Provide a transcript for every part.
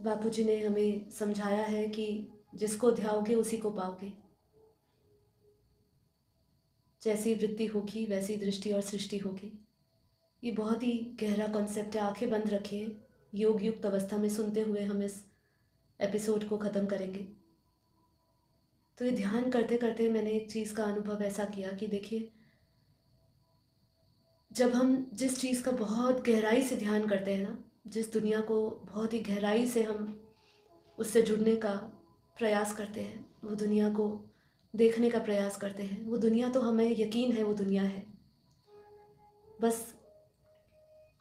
बापूजी ने हमें समझाया है कि जिसको ध्याओगे उसी को पाओगे। जैसी वृत्ति होगी वैसी दृष्टि और सृष्टि होगी। ये बहुत ही गहरा कॉन्सेप्ट है। आंखें बंद रखिए, योग युक्त अवस्था में सुनते हुए हम इस एपिसोड को ख़त्म करेंगे। तो ये ध्यान करते करते मैंने एक चीज़ का अनुभव ऐसा किया कि देखिए, जब हम जिस चीज़ का बहुत गहराई से ध्यान करते हैं ना, जिस दुनिया को बहुत ही गहराई से हम उससे जुड़ने का प्रयास करते हैं, वो दुनिया को देखने का प्रयास करते हैं, वो दुनिया तो हमें यकीन है वो दुनिया है, बस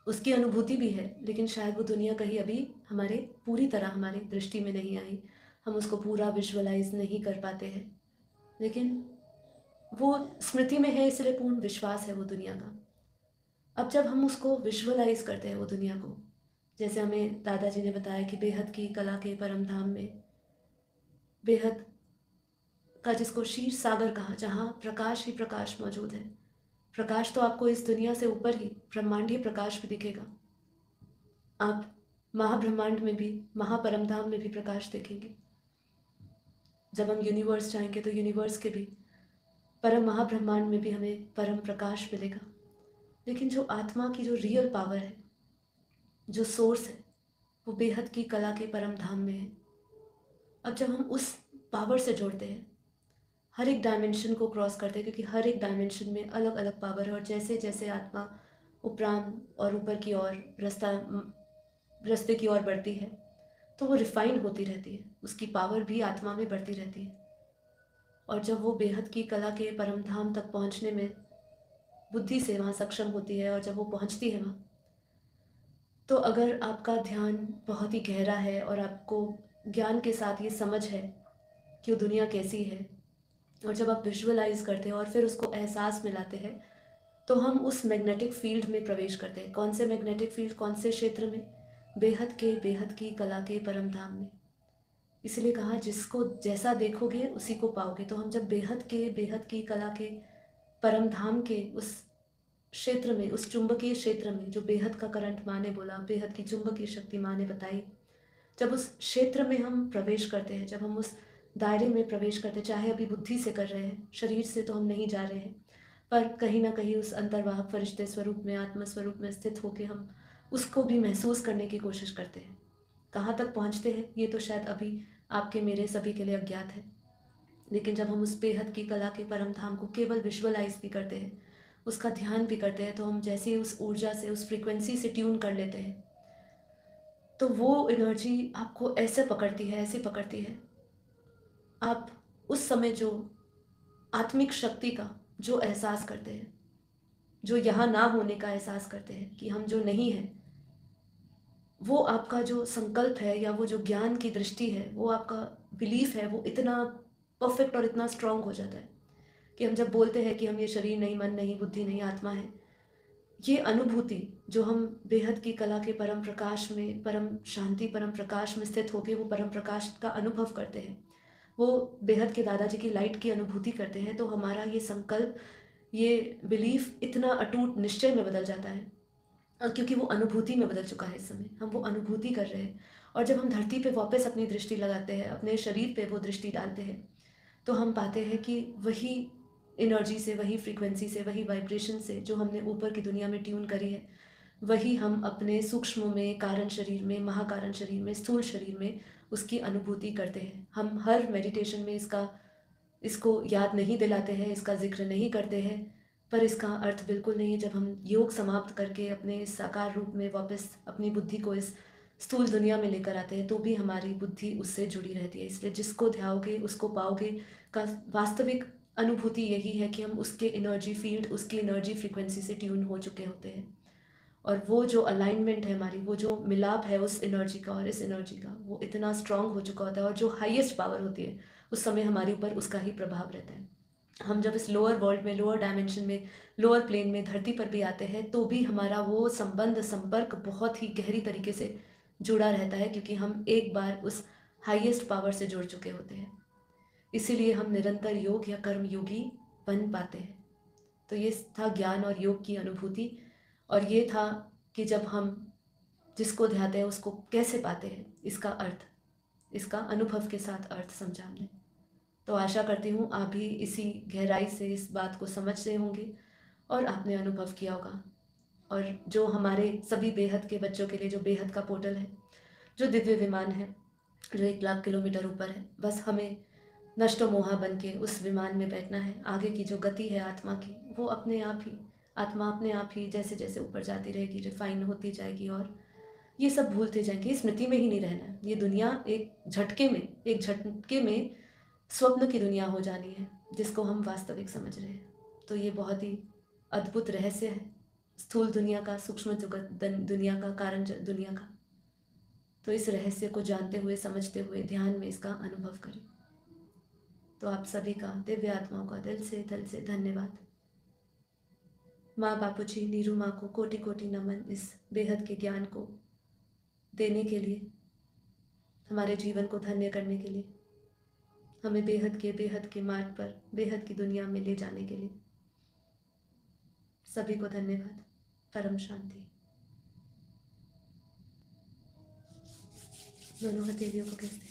उसकी अनुभूति भी है, लेकिन शायद वो दुनिया कहीं अभी हमारे पूरी तरह हमारी दृष्टि में नहीं आई, हम उसको पूरा विजुअलाइज नहीं कर पाते हैं। लेकिन वो स्मृति में है, इसलिए पूर्ण विश्वास है वो दुनिया का। अब जब हम उसको विजुअलाइज करते हैं वो दुनिया को, जैसे हमें दादाजी ने बताया कि बेहद की कला के परम धाम में, बेहद का जिसको क्षीर सागर कहा, जहाँ प्रकाश ही प्रकाश मौजूद है। प्रकाश तो आपको इस दुनिया से ऊपर ही ब्रह्मांडीय प्रकाश भी दिखेगा। आप महाब्रह्मांड में भी, महापरम धाम में भी प्रकाश देखेंगे। जब हम यूनिवर्स जाएंगे तो यूनिवर्स के भी परम महाब्रह्मांड में भी हमें परम प्रकाश मिलेगा। लेकिन जो आत्मा की जो रियल पावर है, जो सोर्स है, वो बेहद की कला के परम धाम में है। अब जब हम उस पावर से जुड़ते हैं, हर एक डायमेंशन को क्रॉस करते हैं, क्योंकि हर एक डायमेंशन में अलग अलग पावर है, और जैसे जैसे आत्मा उपराम और ऊपर की ओर रास्ते की ओर बढ़ती है, तो वो रिफाइन होती रहती है, उसकी पावर भी आत्मा में बढ़ती रहती है। और जब वो बेहद की कला के परम धाम तक पहुंचने में बुद्धि से वहाँ सक्षम होती है, और जब वो पहुंचती है वहाँ, तो अगर आपका ध्यान बहुत ही गहरा है और आपको ज्ञान के साथ ये समझ है कि वो दुनिया कैसी है, और जब आप विजुअलाइज करते हैं और फिर उसको एहसास में लाते हैं, तो हम उस मैग्नेटिक फील्ड में प्रवेश करते हैं। कौन से मैग्नेटिक फील्ड, कौन से क्षेत्र में? बेहद के, बेहद की कला के परम धाम में। इसलिए कहा जिसको जैसा देखोगे उसी को पाओगे। तो हम जब बेहद के, बेहद की कला के परम धाम के उस क्षेत्र में, उस चुंबकीय क्षेत्र में, जो बेहद का करंट माँ ने बोला, बेहद की चुंबकीय शक्ति माँ ने बताई, जब उस क्षेत्र में हम प्रवेश करते हैं, जब हम उस दायरे में प्रवेश करते हैं, चाहे अभी बुद्धि से कर रहे हैं, शरीर से तो हम नहीं जा रहे हैं, पर कहीं ना कहीं उस अंतर्वाहक फरिश्ते स्वरूप में, आत्म स्वरूप में स्थित होकर हम उसको भी महसूस करने की कोशिश करते हैं। कहाँ तक पहुँचते हैं ये तो शायद अभी आपके मेरे सभी के लिए अज्ञात है। लेकिन जब हम उस बेहद की कला के परम धाम को केवल विजुअलाइज भी करते हैं, उसका ध्यान भी करते हैं, तो हम जैसे ही उस ऊर्जा से, उस फ्रीक्वेंसी से ट्यून कर लेते हैं, तो वो एनर्जी आपको ऐसे पकड़ती है, ऐसे पकड़ती है। आप उस समय जो आत्मिक शक्ति का जो एहसास करते हैं, जो यहाँ ना होने का एहसास करते हैं कि हम जो नहीं हैं, वो आपका जो संकल्प है या वो जो ज्ञान की दृष्टि है, वो आपका बिलीफ है, वो इतना परफेक्ट और इतना स्ट्रांग हो जाता है कि हम जब बोलते हैं कि हम ये शरीर नहीं, मन नहीं, बुद्धि नहीं, आत्मा है, ये अनुभूति जो हम बेहद की कला के परम प्रकाश में, परम शांति, परम प्रकाश में स्थित होकर वो परम प्रकाश का अनुभव करते हैं, वो बेहद के दादाजी की लाइट की अनुभूति करते हैं, तो हमारा ये संकल्प, ये बिलीफ इतना अटूट निश्चय में बदल जाता है। और क्योंकि वो अनुभूति में बदल चुका है, इस समय हम वो अनुभूति कर रहे हैं। और जब हम धरती पे वापस अपनी दृष्टि लगाते हैं, अपने शरीर पे वो दृष्टि डालते हैं, तो हम पाते हैं कि वही एनर्जी से, वही फ्रीक्वेंसी से, वही वाइब्रेशन से जो हमने ऊपर की दुनिया में ट्यून करी है, वही हम अपने सूक्ष्म में, कारण शरीर में, महाकारण शरीर में, स्थूल शरीर में उसकी अनुभूति करते हैं। हम हर मेडिटेशन में इसको याद नहीं दिलाते हैं, इसका जिक्र नहीं करते हैं, पर इसका अर्थ बिल्कुल नहीं है। जब हम योग समाप्त करके अपने इस साकार रूप में वापस अपनी बुद्धि को इस स्थूल दुनिया में लेकर आते हैं, तो भी हमारी बुद्धि उससे जुड़ी रहती है। इसलिए जिसको ध्याओगे उसको पाओगे का वास्तविक अनुभूति यही है कि हम उसके एनर्जी फील्ड, उसकी एनर्जी फ्रीक्वेंसी से ट्यून हो चुके होते हैं, और वो जो अलाइनमेंट है हमारी, वो जो मिलाप है उस एनर्जी का और इस एनर्जी का, वो इतना स्ट्रांग हो चुका होता है, और जो हाईएस्ट पावर होती है उस समय हमारे ऊपर उसका ही प्रभाव रहता है। हम जब इस लोअर वर्ल्ड में, लोअर डायमेंशन में, लोअर प्लेन में, धरती पर भी आते हैं, तो भी हमारा वो संबंध, संपर्क बहुत ही गहरी तरीके से जुड़ा रहता है, क्योंकि हम एक बार उस हाईएस्ट पावर से जुड़ चुके होते हैं। इसीलिए हम निरंतर योग या कर्म योगी बन पाते हैं। तो ये था ज्ञान और योग की अनुभूति। और ये था कि जिसको ध्याते हैं उसको कैसे पाते हैं, इसका अर्थ, इसका अनुभव के साथ अर्थ समझा हमने। तो आशा करती हूँ आप भी इसी गहराई से इस बात को समझ रहे होंगे और आपने अनुभव किया होगा। और जो हमारे सभी बेहद के बच्चों के लिए जो बेहद का पोर्टल है, जो दिव्य विमान है, जो 1 लाख किलोमीटर ऊपर है, बस हमें नष्टो मोहा बन के उस विमान में बैठना है। आगे की जो गति है आत्मा की, वो अपने आप ही, आत्मा अपने आप ही जैसे जैसे ऊपर जाती रहेगी, रिफाइन होती जाएगी और ये सब भूलते जाएंगे। स्मृति में ही नहीं रहना है। ये दुनिया एक झटके में स्वप्न की दुनिया हो जानी है, जिसको हम वास्तविक समझ रहे हैं। तो ये बहुत ही अद्भुत रहस्य है, स्थूल दुनिया का, सूक्ष्म दुनिया का, कारण दुनिया का। तो इस रहस्य को जानते हुए, समझते हुए ध्यान में इसका अनुभव करें। तो आप सभी का, दिव्य आत्माओं का दिल से धन्यवाद। माँ बापूजी, नीरू माँ को कोटि कोटि नमन इस बेहद के ज्ञान को देने के लिए, हमारे जीवन को धन्य करने के लिए, हमें बेहद के मार्ग पर, बेहद की दुनिया में ले जाने के लिए। सभी को धन्यवाद। परम शांति। दोनों हथेलियों को कहते हैं।